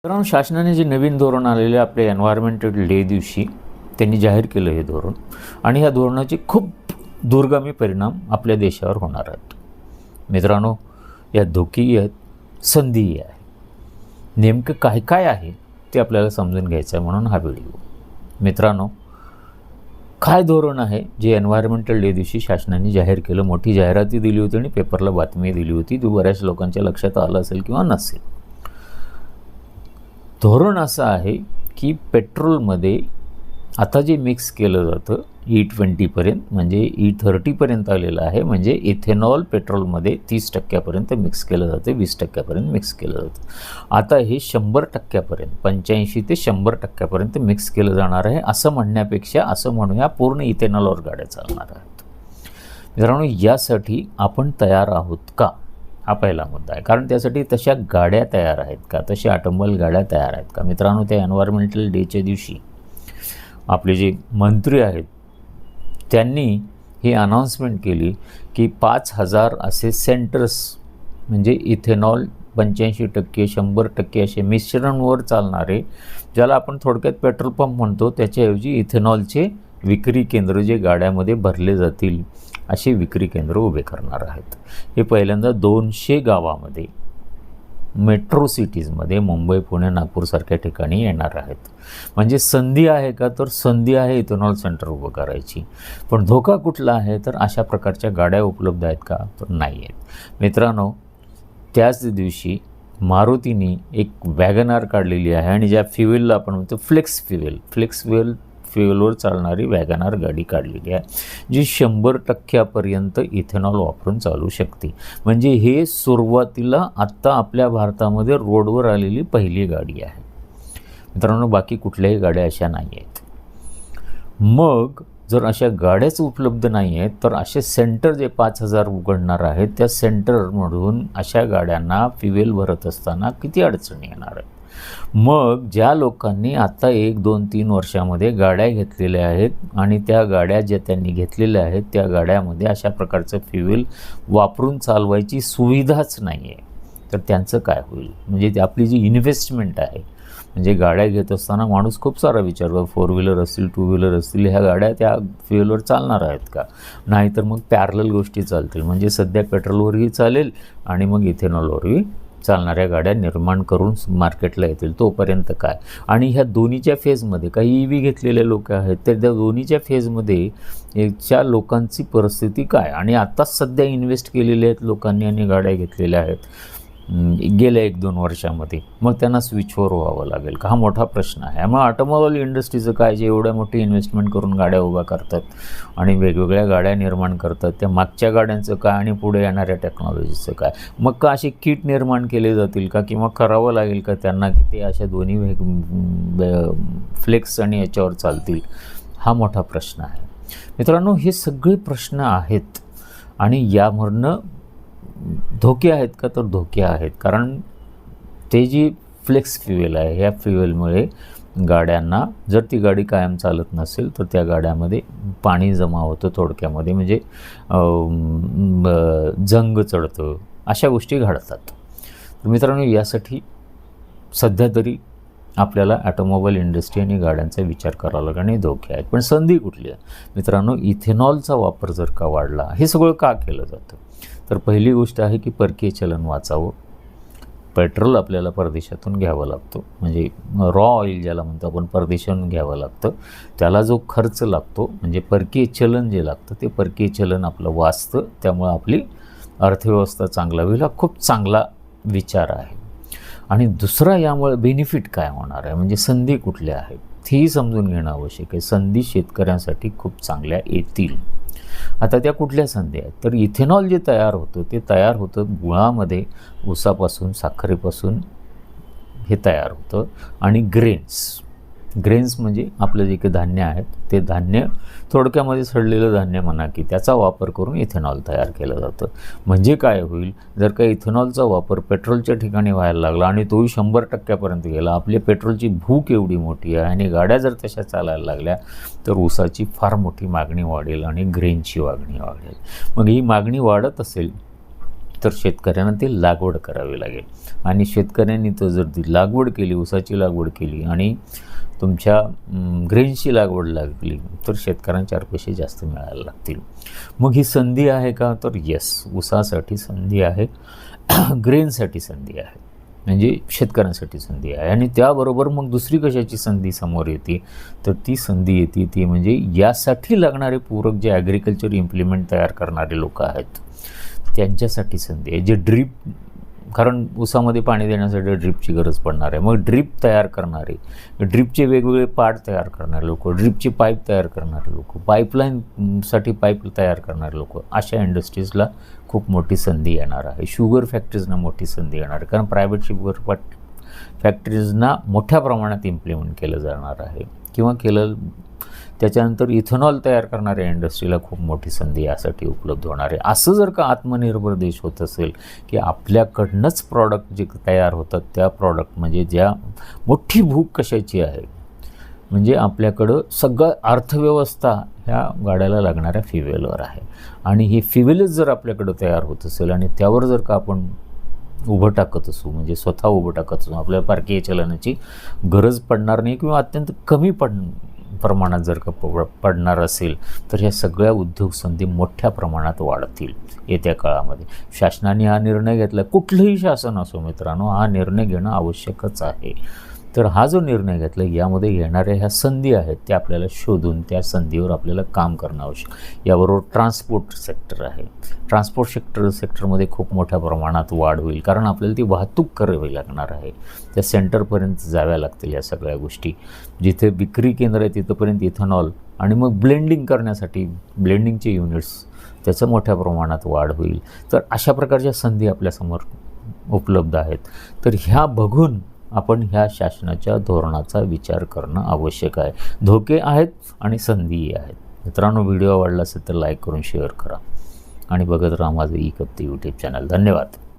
कारण शासनाने जे नवीन धोरण आलेले आपल्या एन्व्हायरमेंटल डे दिवशी त्यांनी जाहीर केलं हे धोरण आणि ह्या धोरणाचे खूप दूरगामी परिणाम आपल्या देशावर होणार आहेत. मित्रांनो, या धोकीही आहेत, संधीही आहे. नेमकं काय काय आहे ते आपल्याला समजून घ्यायचं आहे, म्हणून हा व्हिडिओ. मित्रांनो, काय धोरण आहे जे एन्व्हायरमेंटल डे दिवशी शासनाने जाहीर केलं. मोठी जाहिराती दिली होती आणि पेपरला बातमी दिली होती. ती बऱ्याच लोकांच्या लक्षात आलं असेल किंवा नसेल. धोरण असं आहे की पेट्रोलमध्ये आता जे मिक्स केलं जातं E20पर्यंत, म्हणजे E30पर्यंत आलेलं आहे. म्हणजे इथेनॉल पेट्रोलमध्ये 30% मिक्स केलं जातं, 20% मिक्स केलं जातं. आता हे 100%, 85 ते 100% मिक्स केलं जाणार आहे. असं म्हणण्यापेक्षा असं म्हणूया, पूर्ण इथेनॉलवर गाड्या चालणार आहेत. मित्रांनो, यासाठी आपण तयार आहोत का, हा पहिला मुद्दा आहे. कारण त्यासाठी तशा गाड्या तयार आहेत का, तशा ऑटोमोबाईल गाड्या तयार आहेत का. मित्रांनो, त्या एन्व्हायरमेंटल डेच्या दिवशी आपले जे मंत्री आहेत त्यांनी ही अनाउन्समेंट केली की 5000 असे सेंटर्स, म्हणजे इथेनॉल 85%, 100% असे मिश्रणवर चालणारे, ज्याला आपण थोडक्यात पेट्रोल पंप म्हणतो, त्याच्याऐवजी इथेनॉलचे विक्री केंद्र जे गाड्यामध्ये भरले जातील असे विक्री केंद्र उभे करणार आहेत. हे पहिल्यांदा 200 गावामध्ये, मेट्रो सिटीजमध्ये, मुंबई, पुणे, नागपूरसारख्या ठिकाणी येणार आहेत. म्हणजे संधी आहे का, तर संधी आहे इथेनॉल सेंटर उभं करायची. पण धोका कुठला आहे, तर अशा प्रकारच्या गाड्या उपलब्ध आहेत का, तर नाही आहेत. मित्रांनो, त्याच दिवशी मारुतीने एक वॅगनार काढलेली आहे आणि ज्या फ्युएलला आपण म्हणतो फ्लेक्स फ्युएलवर चालणारी वॅगनार गाडी काढलेली आहे, जी 100%पर्यंत इथेनॉल वापरून चालू शकते. म्हणजे हे सुरुवातीला आत्ता आपल्या भारतामध्ये रोडवर आलेली पहिली गाडी आहे. मित्रांनो, बाकी कुठल्याही गाड्या अशा नाही आहेत. मग जर अशा गाड्याच उपलब्ध नाही आहेत, तर असे सेंटर जे 5000 उघडणार आहेत, त्या सेंटरमधून अशा गाड्यांना फ्युएल भरत असताना किती अडचणी येणार आहेत. मग ज्या लोकांनी आता 1, 2, 3 वर्षामध्ये गाड्या घेतलेल्या आहेत आणि त्या गाड्या ज्या त्यांनी घेतलेल्या आहेत त्या गाड्यामध्ये अशा प्रकारचं फ्युएल वापरून चालवायची सुविधाच नाही आहे, तर त्यांचं काय होईल. म्हणजे ती आपली जी इन्व्हेस्टमेंट आहे, म्हणजे गाड्या घेत असताना माणूस खूप सारा विचारतो, 4 व्हीलर असतील, 2 व्हीलर असतील, ह्या गाड्या त्या फ्युएलवर चालणार आहेत का. नाहीतर मग पॅरलल गोष्टी चालतील, म्हणजे सध्या पेट्रोलवरही चालेल आणि मग इथेनॉलवरही चालणाऱ्या गाड्या निर्माण करून मार्केटला येतील. तोपर्यंत काय. आणि ह्या दोन्हीच्या फेजमध्ये काही EV घेतलेले लोक आहेत, तर त्या दोन्हीच्या फेजमध्ये याच्या लोकांची परिस्थिती काय. आणि आत्ताच सध्या इन्व्हेस्ट केलेले आहेत लोकांनी आणि गाड्या घेतलेल्या आहेत गेल्या 1-2 वर्षामध्ये, मग त्यांना स्विचवर व्हावं लागेल का, हा मोठा प्रश्न आहे. मग ऑटोमोबाईल इंडस्ट्रीचं काय, जे एवढ्या मोठी इन्व्हेस्टमेंट करून गाड्या उभ्या करतात आणि वेगवेगळ्या गाड्या निर्माण करतात, त्या मागच्या गाड्यांचं काय आणि पुढे येणाऱ्या टेक्नॉलॉजीचं काय. मग का असे किट निर्माण केले जातील का, किंवा करावं लागेल का त्यांना की ते अशा दोन्ही फ्लेक्स आणि याच्यावर चालतील, हा मोठा प्रश्न आहे. मित्रांनो, हे सगळे प्रश्न आहेत आणि यामधनं धोके आहेत का, तर धोके आहेत. कारण ते जी फ्लेक्स फ्युएल आहे, ह्या फ्युएलमुळे गाड्यांना, जर ती गाडी कायम चालत नसेल तर त्या गाड्यामध्ये पाणी जमा होतं, थोडक्यामध्ये म्हणजे जंग चढतं, अशा गोष्टी घडतात. तर मित्रांनो, यासाठी सध्या तरी आपल्याला ऑटोमोबाईल इंडस्ट्री आणि गाड्यांचा विचार करावा लागेल आणि धोके आहेत. पण संधी कुठली आहे. मित्रांनो, इथेनॉलचा वापर जर का वाढला, हे सगळं का केलं जातं, तर पहिली गोष्ट आहे की परकीय चलन वाचावं. पेट्रोल आपल्याला परदेशातून घ्यावं लागतो, म्हणजे रॉ ऑइल ज्याला म्हणतो आपण, परदेशातून घ्यावं लागतं. त्याला जो खर्च लागतो, म्हणजे परकीय चलन जे लागतं, ते परकीय चलन आपलं वाचतं. त्यामुळे आपली अर्थव्यवस्था चांगला होईल, हा खूप चांगला विचार आहे. आणि दुसरा, यामुळे बेनिफिट काय होणार आहे, म्हणजे संधी कुठल्या आहेत, हेही समजून घेणं आवश्यक आहे. संधी शेतकऱ्यांसाठी खूप चांगल्या येतील. आता त्या कुठल्या संधी आहेत, तर इथेनॉल जे तयार होतं, ते तयार होतं गुळामध्ये, ऊसापासून, साखरेपासून हे तयार होतं. आणि ग्रेन्स म्हणजे आपलं जे काही धान्य आहेत, ते धान्य थोडक्यामध्ये सडलेलं धान्य म्हणा की, त्याचा वापर करून इथेनॉल तयार केलं जातं. म्हणजे काय होईल, जर का इथेनॉलचा वापर पेट्रोलच्या ठिकाणी व्हायला लागला आणि तोही 100%पर्यंत गेला, आपल्या पेट्रोलची भूक एवढी मोठी आहे आणि गाड्या जर तशा चालायला लागल्या, तर ऊसाची फार मोठी मागणी वाढेल आणि ग्रेनची मागणी वाढेल. मग ही मागणी वाढत असेल तर शेतकऱ्यांना ते लागवड करावी लागेल. आणि शेतकऱ्यांनी तो जर ती लागवड केली, ऊसाची लागवड केली आणि तुमच्या ग्रेन्सची लागवड लागली तर शेतकऱ्यांना 4 पैसे जास्त मिळायला लागतील. मग ही संधी आहे का? तर येस, ऊसासाठी संधी आहे, ग्रेनसाठी संधी आहे, म्हणजे शेतकऱ्यांसाठी संधी आहे. आणि त्याबरोबर मग दुसरी कशाची संधी समोर येते? तर ती संधी येते ती म्हणजे यासाठी लागणारे पूरक जे ॲग्रिकल्चर इम्प्लिमेंट तयार करणारे लोक आहेत त्यांच्यासाठी संधी आहे. जे ड्रीप, कारण ऊसामध्ये पाणी देण्यासाठी ड्रीपची गरज पडणार आहे. मग ड्रीप तयार करणारे, ड्रीपचे वेगवेगळे पार्ट तयार करणारे लोक, ड्रीपचे पाईप तयार करणारे लोक, पाईपलाईनसाठी पाईप तयार करणारे लोक, अशा इंडस्ट्रीजला खूप मोठी संधी येणार आहे. शुगर फॅक्टरीजना मोठी संधी येणार आहे, कारण प्रायव्हेट शुगर फॅक्टरीजना मोठ्या प्रमाणात इम्प्लिमेंट केलं जाणार आहे किंवा केलं. त्याच्यानंतर इथेनॉल तयार करणाऱ्या इंडस्ट्रीला खूप मोठी संधी यासाठी उपलब्ध होणार आहे. असं जर का आत्मनिर्भर देश होत असेल की आपल्याकडनंच प्रॉडक्ट जे तयार होतात त्या प्रॉडक्ट, म्हणजे ज्या मोठी भूक कशाची आहे, म्हणजे आपल्याकडं सगळं अर्थव्यवस्था ह्या गाड्याला लागणाऱ्या फ्युएलवर आहे. आणि हे फ्युएलच जर आपल्याकडं तयार होत असेल आणि त्यावर जर का आपण उभं टाकत असू, म्हणजे स्वतः उभं टाकत असू, आपल्याला परकीय चलनाची गरज पडणार नाही किंवा अत्यंत कमी प्रमाणात जर का पडणार असेल तर ह्या सगळ्या उद्योग संधी मोठ्या प्रमाणात वाढतील येत्या काळामध्ये. शासनाने हा निर्णय घेतला, कुठलंही शासन असो मित्रांनो, हा निर्णय घेणं आवश्यकच आहे. तर हा जो निर्णय घेतला यामध्ये येणाऱ्या ह्या संधी आहेत त्या आपल्याला शोधून त्या संधीवर आपल्याला काम करणं आवश्यक. याबरोबर ट्रान्सपोर्ट सेक्टर आहे. ट्रान्सपोर्ट सेक्टरमध्ये खूप मोठ्या प्रमाणात वाढ होईल, कारण आपल्याला ती वाहतूक करावी लागणार आहे. त्या सेंटरपर्यंत जाव्या लागतील या सगळ्या गोष्टी. जिथे विक्री केंद्र आहे तिथंपर्यंत इथेनॉल आणि मग ब्लेंडिंग करण्यासाठी ब्लेंडिंगचे युनिट्स, त्याचं मोठ्या प्रमाणात वाढ होईल. तर अशा प्रकारच्या संधी आपल्यासमोर उपलब्ध आहेत. तर ह्या बघून आपण ह्या शासनाच्या धोरणाचा विचार करणं आवश्यक आहे. धोके आहेत आणि संधीही आहेत. मित्रांनो, व्हिडिओ आवडला असेल तर लाईक करून शेअर करा आणि बघत राहा माझं ई कप्ते यूट्यूब चॅनल. धन्यवाद.